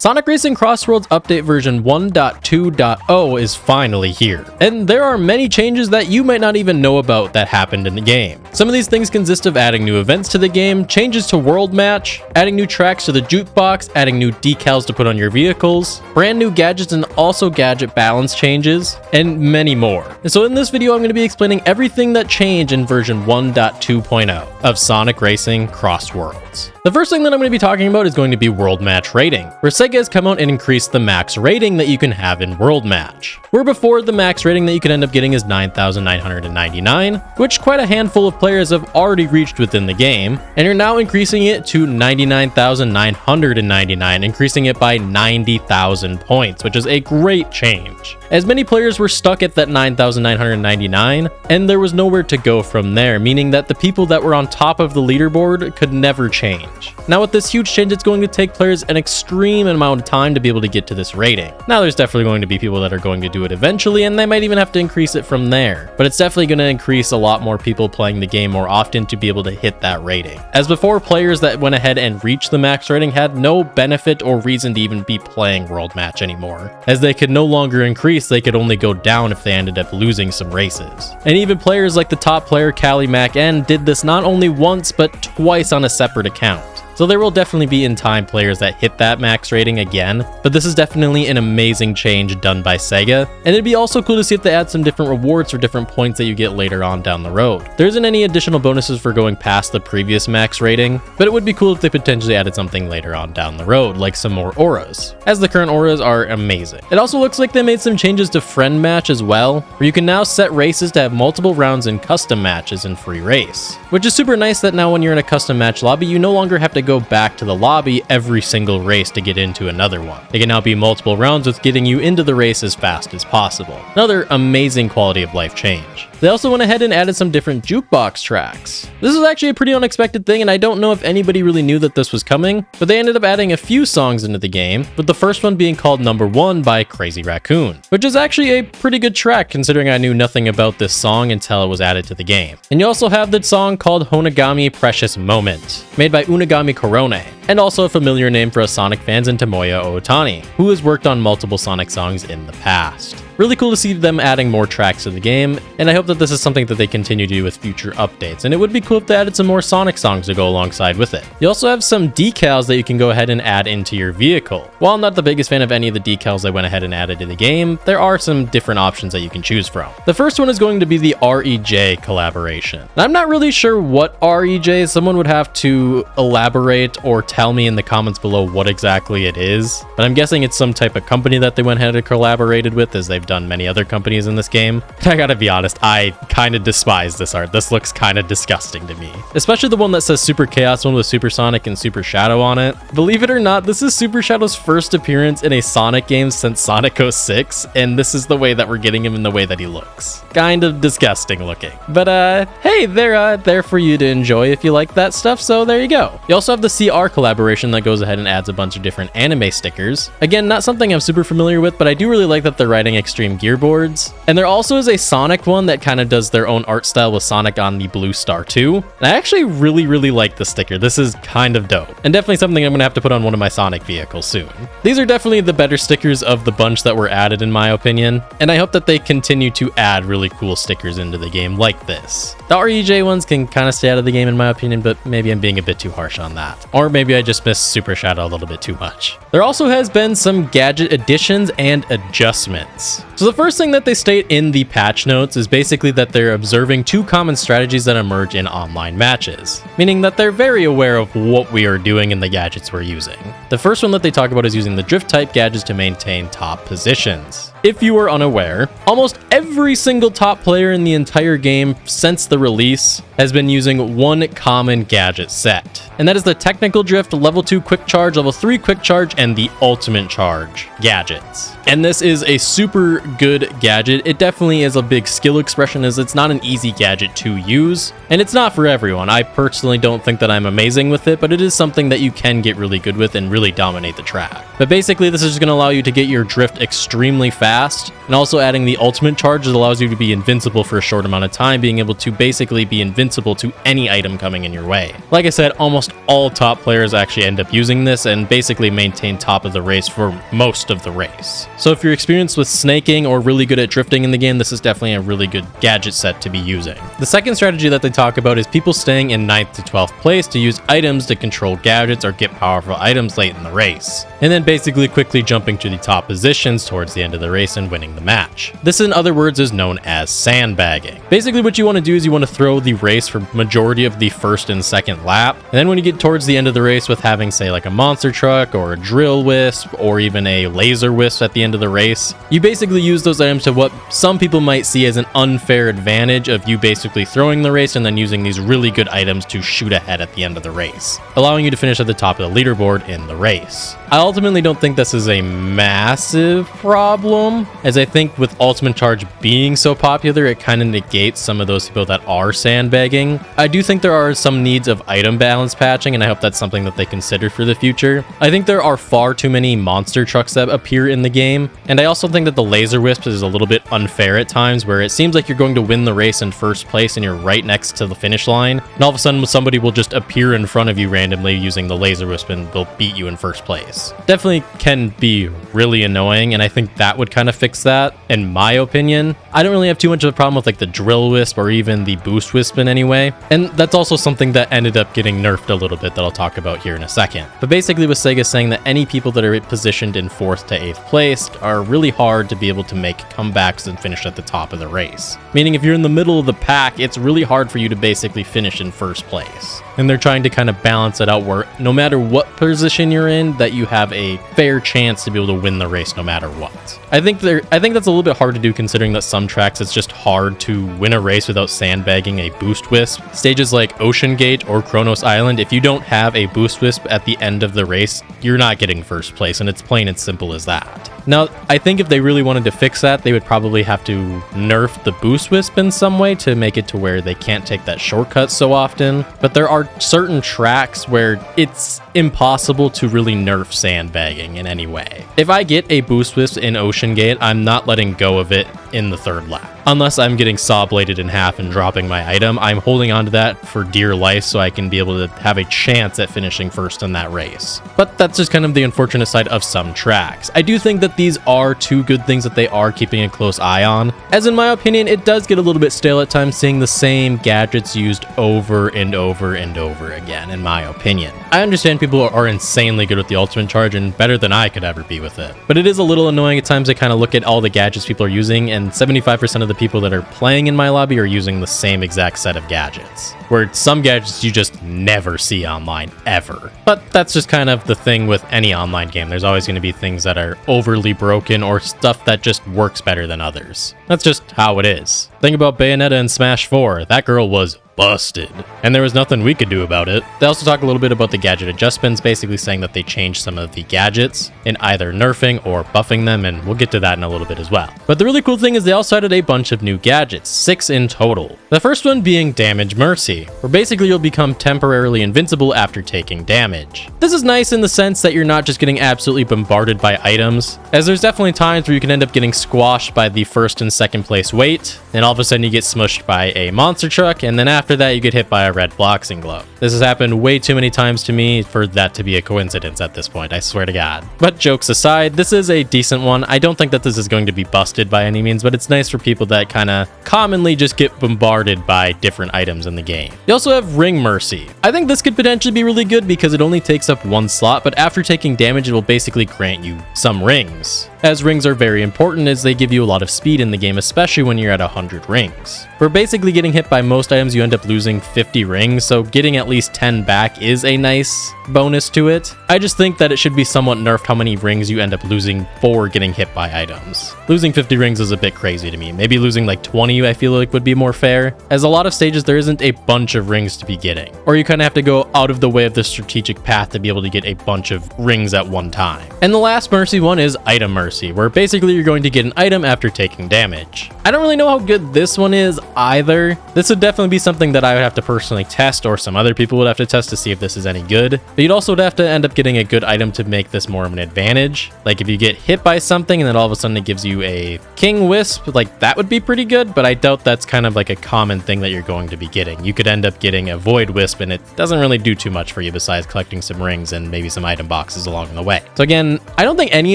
Sonic Racing CrossWorlds update version 1.2.0 is finally here, and there are many changes that you might not even know about that happened in the game. Some of these things consist of adding new events to the game, changes to World Match, adding new tracks to the jukebox, adding new decals to put on your vehicles, brand new gadgets and also gadget balance changes, and many more. And so in this video I'm going to be explaining everything that changed in version 1.2.0 of Sonic Racing CrossWorlds. The first thing that I'm going to be talking about is going to be World Match rating, where Sega has come out and increased the max rating that you can have in World Match. Where before the max rating that you could end up getting is 9,999, which quite a handful of players have already reached within the game, and you're now increasing it to 99,999, increasing it by 90,000 points, which is a great change. As many players were stuck at that 9,999, and there was nowhere to go from there, meaning that the people that were on top of the leaderboard could never change. Now with this huge change, it's going to take players an extreme amount of time to be able to get to this rating. Now there's definitely going to be people that are going to do it eventually, and they might even have to increase it from there, but it's definitely going to increase a lot more people playing the game more often to be able to hit that rating. As before, players that went ahead and reached the max rating had no benefit or reason to even be playing World Match anymore, as they could no longer increase, they could only go down if they ended up losing some races. And even players like the top player Cali Mac N did this not only once but twice on a separate account. So there will definitely be in time players that hit that max rating again, but this is definitely an amazing change done by Sega, and it'd be also cool to see if they add some different rewards for different points that you get later on down the road. There isn't any additional bonuses for going past the previous max rating, but it would be cool if they potentially added something later on down the road, like some more auras, as the current auras are amazing. It also looks like they made some changes to friend match as well, where you can now set races to have multiple rounds in custom matches in free race, which is super nice that now when you're in a custom match lobby, you no longer have to go back to the lobby every single race to get into another one. They can now be multiple rounds with getting you into the race as fast as possible. Another amazing quality of life change. They also went ahead and added some different jukebox tracks. This is actually a pretty unexpected thing, and I don't know if anybody really knew that this was coming, but they ended up adding a few songs into the game, with the first one being called Number 1 by Crazy Raccoon, which is actually a pretty good track considering I knew nothing about this song until it was added to the game. And you also have the song called Honogami Precious Moment, made by Unagami Korone, and also a familiar name for us Sonic fans in Tomoya Ohtani, who has worked on multiple Sonic songs in the past. Really cool to see them adding more tracks to the game, and I hope that this is something that they continue to do with future updates, and it would be cool if they added some more Sonic songs to go alongside with it. You also have some decals that you can go ahead and add into your vehicle. While I'm not the biggest fan of any of the decals they went ahead and added to the game, there are some different options that you can choose from. The first one is going to be the REJ collaboration. And I'm not really sure what REJ is. Someone would have to elaborate or tell me in the comments below what exactly it is, but I'm guessing it's some type of company that they went ahead and collaborated with, as they've done many other companies in this game. I gotta be honest, I kind of despise this art. This looks kind of disgusting to me, especially the one that says Super Chaos one with Super Sonic and Super Shadow on it. Believe it or not, this is Super Shadow's first appearance in a Sonic game since Sonic 06, and this is the way that we're getting him in the way that he looks. Kind of disgusting looking, but hey, they're there for you to enjoy if you like that stuff, so there you go. You also have the CR collaboration that goes ahead and adds a bunch of different anime stickers. Again, not something I'm super familiar with, but I do really like that they're writing Extreme Gear boards. And there also is a Sonic one that kind of does their own art style with Sonic on the Blue Star 2. And I actually really like the sticker. This is kind of dope, and definitely something I'm gonna have to put on one of my Sonic vehicles soon. These are definitely the better stickers of the bunch that were added in my opinion, and I hope that they continue to add really cool stickers into the game like this. The REJ ones can kind of stay out of the game in my opinion, but maybe I'm being a bit too harsh on that. Or maybe I just missed Super Shadow a little bit too much. There also has been some gadget additions and adjustments. So the first thing that they state in the patch notes is basically that they're observing two common strategies that emerge in online matches, meaning that they're very aware of what we are doing and the gadgets we're using. The first one that they talk about is using the drift type gadgets to maintain top positions. If you are unaware, almost every single top player in the entire game since the release has been using one common gadget set, and that is the Technical Drift, Level 2 Quick Charge, Level 3 Quick Charge, and the Ultimate Charge gadgets. And this is a super good gadget. It definitely is a big skill expression, as it's not an easy gadget to use, and it's not for everyone. I personally don't think that I'm amazing with it, but it is something that you can get really good with and really dominate the track. But basically, this is just going to allow you to get your drift extremely fast fast, and also adding the ultimate charge that allows you to be invincible for a short amount of time, being able to basically be invincible to any item coming in your way. Like I said, almost all top players actually end up using this and basically maintain top of the race for most of the race. So if you're experienced with snaking or really good at drifting in the game, this is definitely a really good gadget set to be using. The second strategy that they talk about is people staying in 9th to 12th place to use items to control gadgets or get powerful items late in the race, and then basically quickly jumping to the top positions towards the end of the race and winning the match. This, in other words, is known as sandbagging. Basically what you want to do is you want to throw the race for majority of the first and second lap, and then when you get towards the end of the race with having, say, like a monster truck or a drill wisp or even a laser wisp at the end of the race, you basically use those items to what some people might see as an unfair advantage of you basically throwing the race and then using these really good items to shoot ahead at the end of the race, allowing you to finish at the top of the leaderboard in the race. I ultimately don't think this is a massive problem, as I think with Ultimate Charge being so popular, it kind of negates some of those people that are sandbagging. I do think there are some needs of item balance patching, and I hope that's something that they consider for the future. I think there are far too many monster trucks that appear in the game, and I also think that the laser wisp is a little bit unfair at times, where it seems like you're going to win the race in first place and you're right next to the finish line, and all of a sudden somebody will just appear in front of you randomly using the laser wisp and they'll beat you in first place. Definitely can be really annoying, and I think that would kind of fix that, in my opinion. I don't really have too much of a problem with like the drill wisp or even the boost wisp in any way, and that's also something that ended up getting nerfed a little bit that I'll talk about here in a second. But basically with Sega saying that any people that are positioned in 4th to 8th place are really hard to be able to make comebacks and finish at the top of the race. Meaning if you're in the middle of the pack, it's really hard for you to basically finish in first place. And they're trying to kind of balance it out where no matter what position you're in, that you have a fair chance to be able to win the race no matter what. I think that's a little bit hard to do considering that some tracks it's just hard to win a race without sandbagging a boost wisp. Stages like Ocean Gate or Kronos Island, if you don't have a boost wisp at the end of the race, you're not getting first place, and it's plain and simple as that. Now, I think if they really wanted to fix that, they would probably have to nerf the boost wisp in some way to make it to where they can't take that shortcut so often. But there are certain tracks where it's impossible to really nerf sandbagging in any way. If I get a boost wisp in Ocean Gate, I'm not letting go of it in the third lap. Unless I'm getting saw bladed in half and dropping my item, I'm holding on to that for dear life so I can be able to have a chance at finishing first in that race. But that's just kind of the unfortunate side of some tracks. I do think that these are two good things that they are keeping a close eye on, as in my opinion, it does get a little bit stale at times seeing the same gadgets used over and over and over again, in my opinion. I understand people are insanely good with the ultimate charge and better than I could ever be with it, but it is a little annoying at times to kind of look at all the gadgets people are using, and 75% of the people that are playing in my lobby are using the same exact set of gadgets, where some gadgets you just never see online ever. But that's just kind of the thing with any online game. There's always going to be things that are overly broken or stuff that just works better than others. That's just how it is. Think about Bayonetta in Smash 4. That girl was busted, and there was nothing we could do about it. They also talk a little bit about the gadget adjustments, basically saying that they changed some of the gadgets in either nerfing or buffing them, and we'll get to that in a little bit as well. But the really cool thing is they also added a bunch of new gadgets, 6 in total. The first one being Damage Mercy, where basically you'll become temporarily invincible after taking damage. This is nice in the sense that you're not just getting absolutely bombarded by items, as there's definitely times where you can end up getting squashed by the first and second place weight, and all of a sudden you get smushed by a monster truck, and then after that you get hit by a red boxing glove. This has happened way too many times to me for that to be a coincidence at this point, I swear to God. But jokes aside, this is a decent one. I don't think that this is going to be busted by any means, but it's nice for people that kind of commonly just get bombarded by different items in the game. You also have Ring Mercy. I think this could potentially be really good because it only takes up 1 slot, but after taking damage it will basically grant you some rings, as rings are very important as they give you a lot of speed in the game, especially when you're at 100 rings. For basically getting hit by most items you end up losing 50 rings, so getting at least 10 back is a nice bonus to it. I just think that it should be somewhat nerfed how many rings you end up losing for getting hit by items. Losing 50 rings is a bit crazy to me. Maybe losing like 20 I feel like would be more fair, as a lot of stages there isn't a bunch of rings to be getting, or you kind of have to go out of the way of the strategic path to be able to get a bunch of rings at one time. And the last mercy one is Item Mercy, where basically you're going to get an item after taking damage. I don't really know how good this one is either. This would definitely be something that I would have to personally test, or some other people would have to test to see if this is any good. But you'd also have to end up getting a good item to make this more of an advantage. Like if you get hit by something and then all of a sudden it gives you a King Wisp, like that would be pretty good, but I doubt that's kind of like a common thing that you're going to be getting. You could end up getting a Void Wisp and it doesn't really do too much for you besides collecting some rings and maybe some item boxes along the way. So again, I don't think any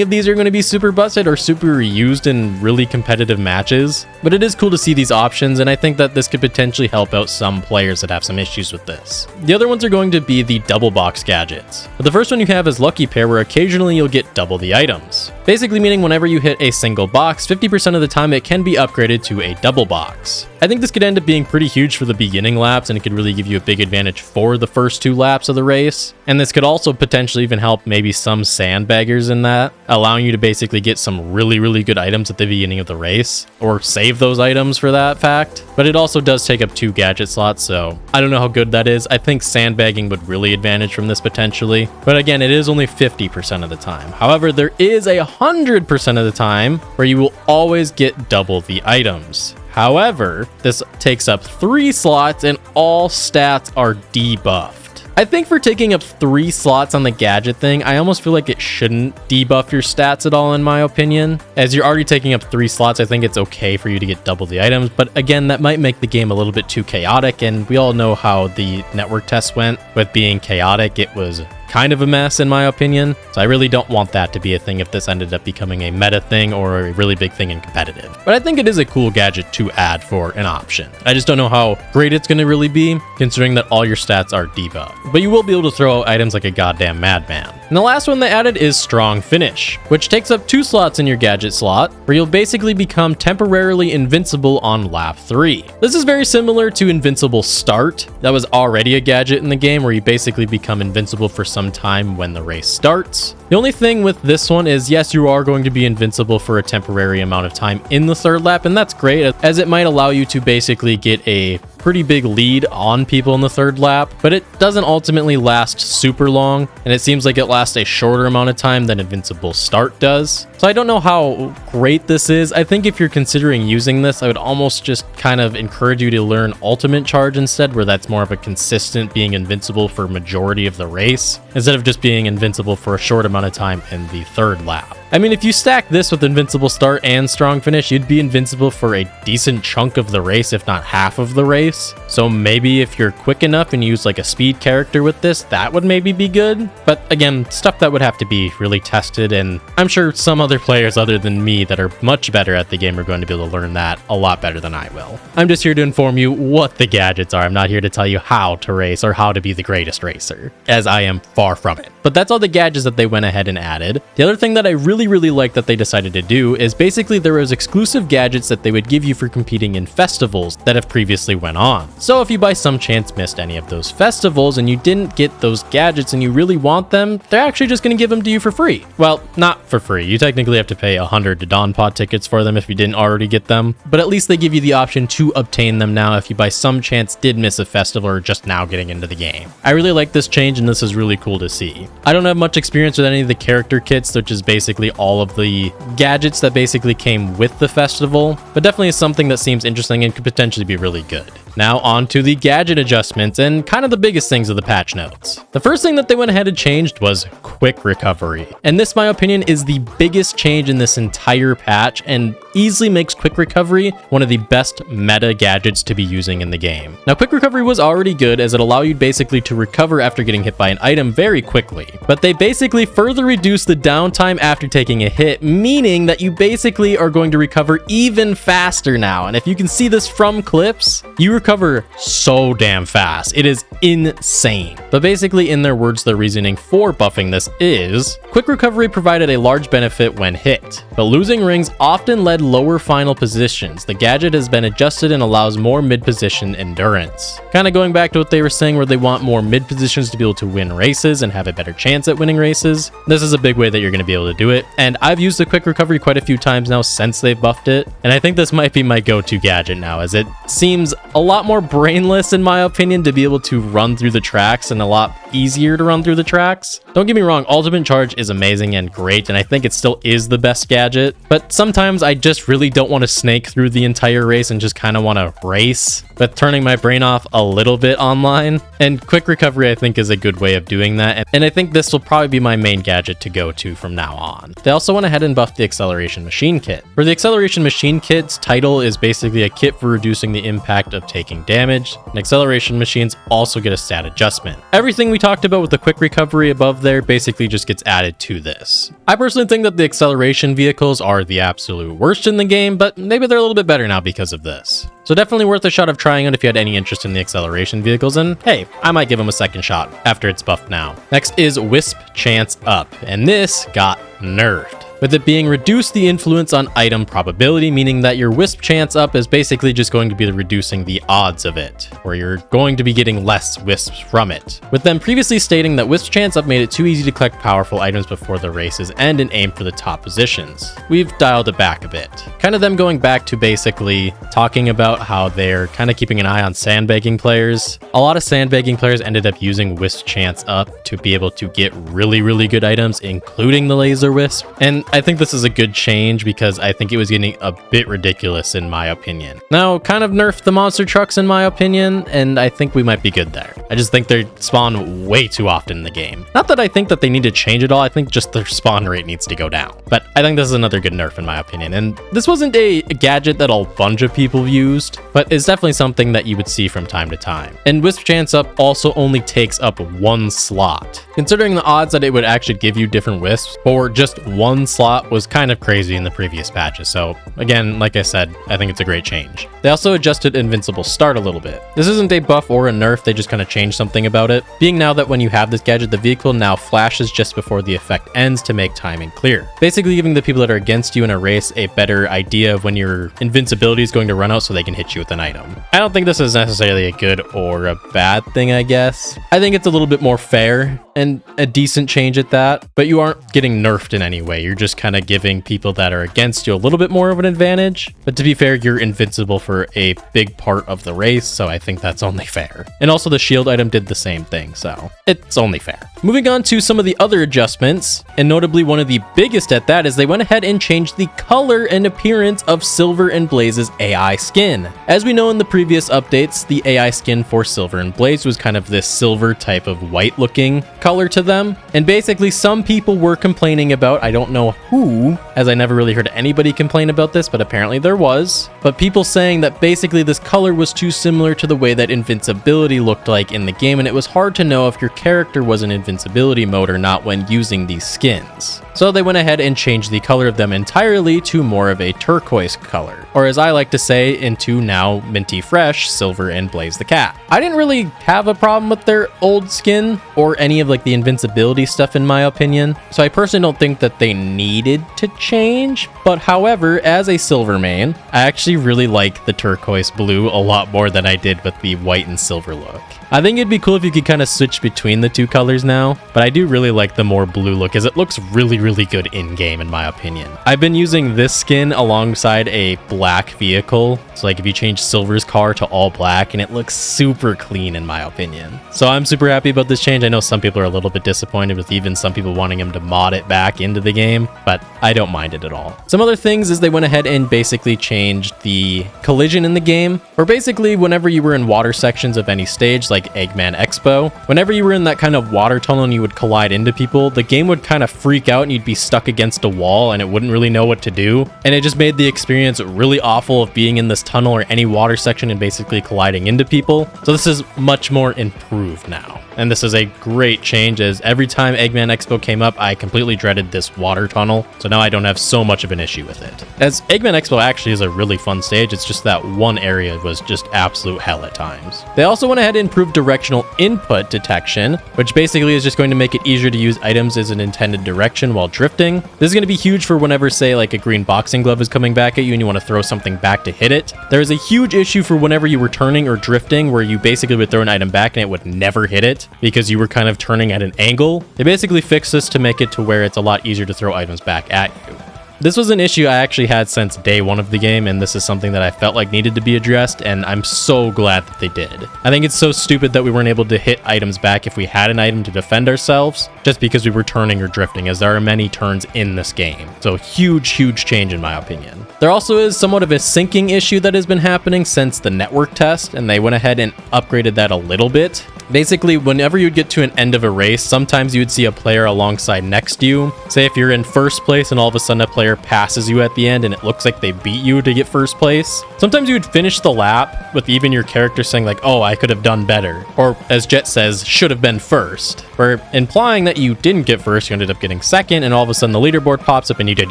of these are going to be super busted or super used in really competitive matches, but it is cool to see these options, and I think that this could potentially help out some players that have some issues with this. The other ones are going to be the double box gadgets. But the first one you have is Lucky Pair, where occasionally you'll get double the items. Basically meaning whenever you hit a single box, 50% of the time it can be upgraded to a double box. I think this could end up being pretty huge for the beginning laps, and it could really give you a big advantage for the first 2 laps of the race. And this could also potentially even help maybe some sandbaggers in that, allowing you to basically get some really good items at the beginning of the race, or save those items for that fact. But it also does take up 2 gadget slots, so I don't know how good that is. I think sandbagging would really advantage from this potentially, but again, it is only 50% of the time. However, there is 100% of the time where you will always get double the items. However, this takes up 3 slots and all stats are debuffed. I think for taking up 3 slots on the gadget thing, I almost feel like it shouldn't debuff your stats at all, in my opinion. As you're already taking up 3 slots, I think it's okay for you to get double the items, but again, that might make the game a little bit too chaotic, and we all know how the network test went with being chaotic. It was kind of a mess, in my opinion, so I really don't want that to be a thing if this ended up becoming a meta thing or a really big thing in competitive. But I think it is a cool gadget to add for an option. I just don't know how great it's going to really be, considering that all your stats are debuffed. But you will be able to throw out items like a goddamn madman. And the last one they added is Strong Finish, which takes up 2 slots in your gadget slot, where you'll basically become temporarily invincible on lap 3. This is very similar to Invincible Start. That was already a gadget in the game where you basically become invincible for some time when the race starts. The only thing with this one is, yes, you are going to be invincible for a temporary amount of time in the 3rd lap, and that's great, as it might allow you to basically get a pretty big lead on people in the 3rd lap, but it doesn't ultimately last super long, and it seems like it lasts a shorter amount of time than Invincible Start does. So I don't know how great this is. I think if you're considering using this, I would almost just kind of encourage you to learn Ultimate Charge instead, where that's more of a consistent being invincible for majority of the race, instead of just being invincible for a short amount of time in the 3rd lap. I mean, if you stack this with Invincible Start and Strong Finish, you'd be invincible for a decent chunk of the race, if not half of the race. So maybe if you're quick enough and use like a speed character with this, that would maybe be good. But again, stuff that would have to be really tested, and I'm sure some other players other than me that are much better at the game are going to be able to learn that a lot better than I will. I'm just here to inform you what the gadgets are. I'm not here to tell you how to race or how to be the greatest racer, as I am far from it. But that's all the gadgets that they went ahead and added. The other thing that I really like that they decided to do is basically there was exclusive gadgets that they would give you for competing in festivals that have previously went on. So if you by some chance missed any of those festivals and you didn't get those gadgets and you really want them, they're actually just going to give them to you for free. Well, not for free. You technically have to pay 100 to Dawn Pod tickets for them if you didn't already get them, but at least they give you the option to obtain them now if you by some chance did miss a festival or just now getting into the game. I really like this change, and this is really cool to see. I don't have much experience with any of the character kits, which is basically all of the gadgets that basically came with the festival, but definitely is something that seems interesting and could potentially be really good. Now on to the gadget adjustments and kind of the biggest things of the patch notes. The first thing that they went ahead and changed was quick recovery. And this, my opinion, is the biggest change in this entire patch and easily makes quick recovery one of the best meta gadgets to be using in the game. Now, quick recovery was already good as it allowed you basically to recover after getting hit by an item very quickly, but they basically further reduced the downtime after taking a hit, meaning that you basically are going to recover even faster now. And if you can see this from clips, you recover so damn fast. It is insane. But basically, in their words, their reasoning for buffing this is quick recovery provided a large benefit when hit, but losing rings often led lower final positions. The gadget has been adjusted and allows more mid-position endurance. Kind of going back to what they were saying, where they want more mid-positions to be able to win races and have a better chance at winning races. This is a big way that you're going to be able to do it, and I've used the quick recovery quite a few times now since they've buffed it, and I think this might be my go-to gadget now, as it seems a lot more brainless in my opinion to be able to run through the tracks and a lot easier to run through the tracks. Don't get me wrong, Ultimate Charge is amazing and great, and I think it still is the best gadget, but sometimes I just just really don't want to snake through the entire race and just kind of want to race, but turning my brain off a little bit online. And quick recovery, I think, is a good way of doing that. And I think this will probably be my main gadget to go to from now on. They also went ahead and buffed the Acceleration Machine Kit. For the Acceleration Machine Kit's title is basically a kit for reducing the impact of taking damage, and acceleration machines also get a stat adjustment. Everything we talked about with the quick recovery above there basically just gets added to this. I personally think that the acceleration vehicles are the absolute worst in the game, but maybe they're a little bit better now because of this. So definitely worth a shot of trying it if you had any interest in the acceleration vehicles, and hey, I might give them a second shot after it's buffed now. Next is Wisp Chance Up, and this got nerfed, with it being reduced the influence on item probability, meaning that your Wisp Chance Up is basically just going to be reducing the odds of it, where you're going to be getting less wisps from it. With them previously stating that Wisp Chance Up made it too easy to collect powerful items before the races end and aim for the top positions. We've dialed it back a bit. Kind of them going back to basically talking about how they're kind of keeping an eye on sandbagging players. A lot of sandbagging players ended up using Wisp Chance Up to be able to get really good items, including the Laser Wisp. And I think this is a good change because I think it was getting a bit ridiculous in my opinion. Now, kind of nerfed the monster trucks in my opinion, and I think we might be good there. I just think they spawn way too often in the game. Not that I think that they need to change it all, I think just their spawn rate needs to go down. But I think this is another good nerf in my opinion, and this wasn't a gadget that a bunch of people used, but it's definitely something that you would see from time to time. And Wisp Chance Up also only takes up one slot. Considering the odds that it would actually give you different wisps for just one slot was kind of crazy in the previous patches. So again, like I said, I think it's a great change. They also adjusted Invincible Start a little bit. This isn't a buff or a nerf, they just kind of changed something about it, being now that when you have this gadget, the vehicle now flashes just before the effect ends to make timing clear. Basically giving the people that are against you in a race a better idea of when your invincibility is going to run out so they can hit you with an item. I don't think this is necessarily a good or a bad thing, I guess. I think it's a little bit more fair and a decent change at that, but you aren't getting nerfed in any way. You're just kind of giving people that are against you a little bit more of an advantage. But to be fair, you're invincible for a big part of the race, so I think that's only fair. And also the shield item did the same thing, so it's only fair. Moving on to some of the other adjustments, and notably one of the biggest at that is they went ahead and changed the color and appearance of Silver and Blaze's AI skin. As we know in the previous updates, the AI skin for Silver and Blaze was kind of this silver type of white looking color to them. And basically some people were complaining about, I don't know who, as I never really heard anybody complain about this, but apparently there was, but people saying that basically this color was too similar to the way that invincibility looked like in the game, and it was hard to know if your character was in invincibility mode or not when using these skins. So they went ahead and changed the color of them entirely to more of a turquoise color, or as I like to say, into now minty fresh Silver and Blaze the Cat. I didn't really have a problem with their old skin or any of like the invincibility stuff in my opinion, so I personally don't think that they needed to change. But however, as a Silver main, I actually really like the turquoise blue a lot more than I did with the white and silver look. I think it'd be cool if you could kind of switch between the two colors now, but I do really like the more blue look as it looks really good in-game in my opinion. I've been using this skin alongside a black vehicle, so like if you change Silver's car to all black and it looks super clean in my opinion. So I'm super happy about this change. I know some people are a little bit disappointed with even some people wanting him to mod it back into the game, but I don't mind it at all. Some other things is they went ahead and basically changed the collision in the game, where basically whenever you were in water sections of any stage, like Eggman Expo, whenever you were in that kind of water tunnel and you would collide into people, the game would kind of freak out and you'd be stuck against a wall and it wouldn't really know what to do. And it just made the experience really awful of being in this tunnel or any water section and basically colliding into people. So this is much more improved now. And this is a great change, as every time Eggman Expo came up, I completely dreaded this water tunnel. So now I don't have so much of an issue with it. As Eggman Expo actually is a really fun stage, it's just that one area was just absolute hell at times. They also went ahead and improved directional input detection, which basically is just going to make it easier to use items as an intended direction while drifting. This is going to be huge for whenever, say, like a green boxing glove is coming back at you and you want to throw something back to hit it. There is a huge issue for whenever you were turning or drifting, where you basically would throw an item back and it would never hit it because you were kind of turning at an angle. They basically fixed this to make it to where it's a lot easier to throw items back at you. This was an issue I actually had since day one of the game, and this is something that I felt like needed to be addressed, and I'm so glad that they did. I think it's so stupid that we weren't able to hit items back if we had an item to defend ourselves, just because we were turning or drifting, as there are many turns in this game. So huge change in my opinion. There also is somewhat of a syncing issue that has been happening since the network test, and they went ahead and upgraded that a little bit. Basically, whenever you'd get to an end of a race, sometimes you would see a player alongside next to you. Say if you're in first place and all of a sudden a player passes you at the end and it looks like they beat you to get first place. Sometimes you would finish the lap with even your character saying like, oh, I could have done better. Or as Jet says, should have been first. Where implying that you didn't get first, you ended up getting second, and all of a sudden the leaderboard pops up and you did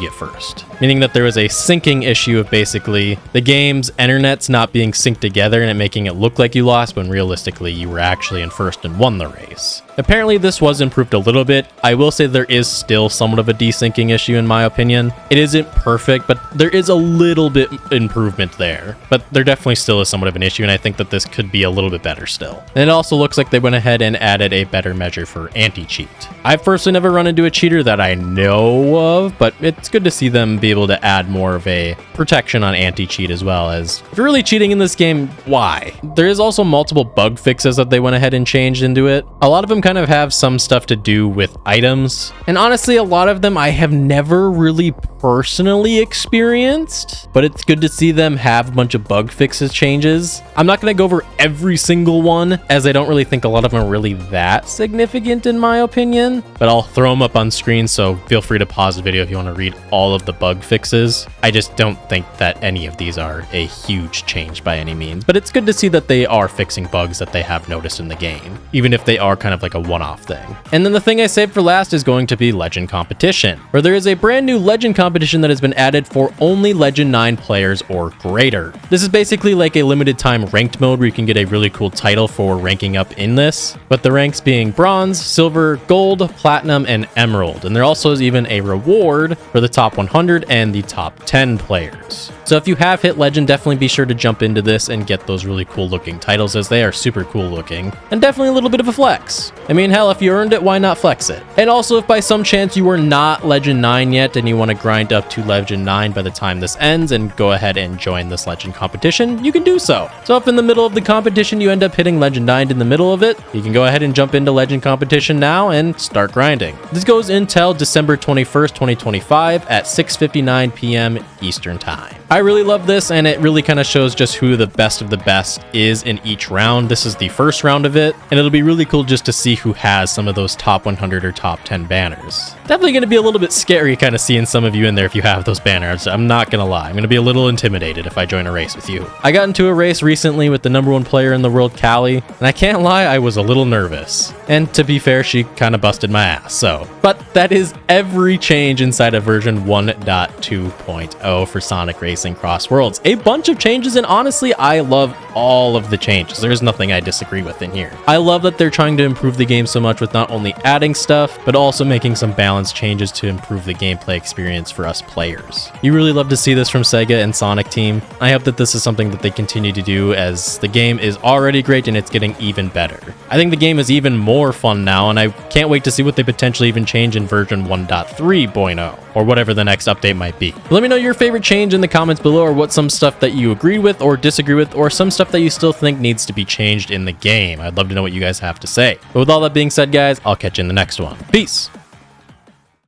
get first. Meaning that there was a syncing issue of basically the game's internets not being synced together and it making it look like you lost when realistically you were actually in first and won the race. Apparently this was improved a little bit. I will say there is still somewhat of a desyncing issue in my opinion. It isn't perfect, but there is a little bit improvement there. But there definitely still is somewhat of an issue, and I think that this could be a little bit better still. And it also looks like they went ahead and added a better measure for anti-cheat. I've personally never run into a cheater that I know of, but it's good to see them be able to add more of a protection on anti-cheat as well, as if you're really cheating in this game, why? There is also multiple bug fixes that they went ahead and changed into it. A lot of them kind of have some stuff to do with items, and honestly a lot of them I have never really personally experienced, but it's good to see them have a bunch of bug fixes changes. I'm not going to go over every single one, as I don't really think a lot of them are really that significant in my opinion, but I'll throw them up on screen, so feel free to pause the video if you want to read all of the bug fixes. I just don't think that any of these are a huge change by any means, but it's good to see that they are fixing bugs that they have noticed in the game, even if they are kind of like a one-off thing. And then the thing I saved for last is going to be Legend Competition, where there is a brand new Legend Competition that has been added for only Legend 9 players or greater. This is basically like a limited time ranked mode where you can get a really cool title for ranking up in this, but the ranks being bronze, silver, gold, platinum, and emerald. And there also is even a reward for the top 100 and the top 10 players. So if you have hit Legend, definitely be sure to jump into this and get those really cool looking titles, as they are super cool looking and definitely a little bit of a flex. I mean, hell, if you earned it, why not flex it? And also, if by some chance you are not Legend 9 yet and you want to grind up to Legend 9 by the time this ends and go ahead and join this Legend competition, you can do so. So if in the middle of the competition you end up hitting Legend 9 in the middle of it, you can go ahead and jump into Legend competition now and start grinding. This goes until December 21st, 2025 at 6:59 p.m. Eastern Time. I really love this, and it really kind of shows just who the best of the best is in each round. This is the first round of it, and it'll be really cool just to see who has some of those top 100 or top 10 banners. Definitely going to be a little bit scary kind of seeing some of you in there if you have those banners. I'm not going to lie. I'm going to be a little intimidated if I join a race with you. I got into a race recently with the #1 player in the world, Callie, and I can't lie, I was a little nervous. And to be fair, she kind of busted my ass, so. But that is every change inside of version 1.2.0 for Sonic Racing CrossWorlds. A bunch of changes, and honestly, I love all of the changes. There's nothing I disagree with in here. I love that they're trying to improve the game so much with not only adding stuff, but also making some balanced changes to improve the gameplay experience for us players. You really love to see this from Sega and Sonic Team. I hope that this is something that they continue to do, as the game is already great and it's getting even better. I think the game is even more fun now, and I can't wait to see what they potentially even change in version 1.3.0, or whatever the next update might be. Let me know your favorite change in the comments below, or what some stuff that you agree with or disagree with, or some stuff that you still think needs to be changed in the game. I'd love to know what you guys have to say. But with all that being said, guys, I'll catch you in the next one. Peace!